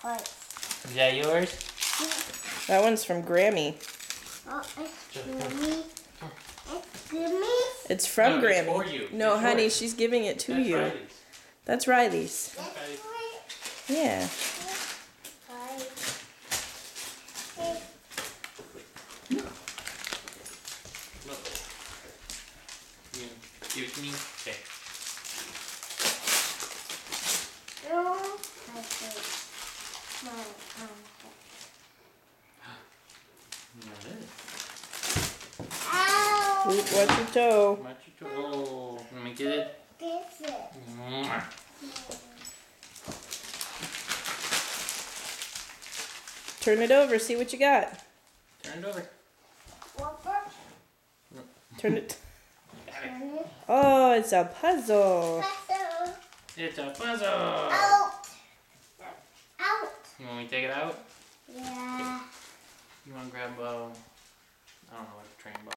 Is that yours? That one's from Grammy. Oh, it's Grammy. It's Grammy. It's from No, it's Grammy. for you. No, It's honey, yours. she's giving it to That's you. Riley's. That's Riley's. That's Okay. what Yeah. Look. You give it to me? Okay. Ow! Oop, watch your toe. Watch your toe. Oh, let me get it. This is. Mwah. Turn it over, see what you got. Turn it over. Turn it. Got it. Oh, it's a puzzle. It's a puzzle. Out! Out! You want me to take it out? Yeah. You want to grab, I don't know what the train ball.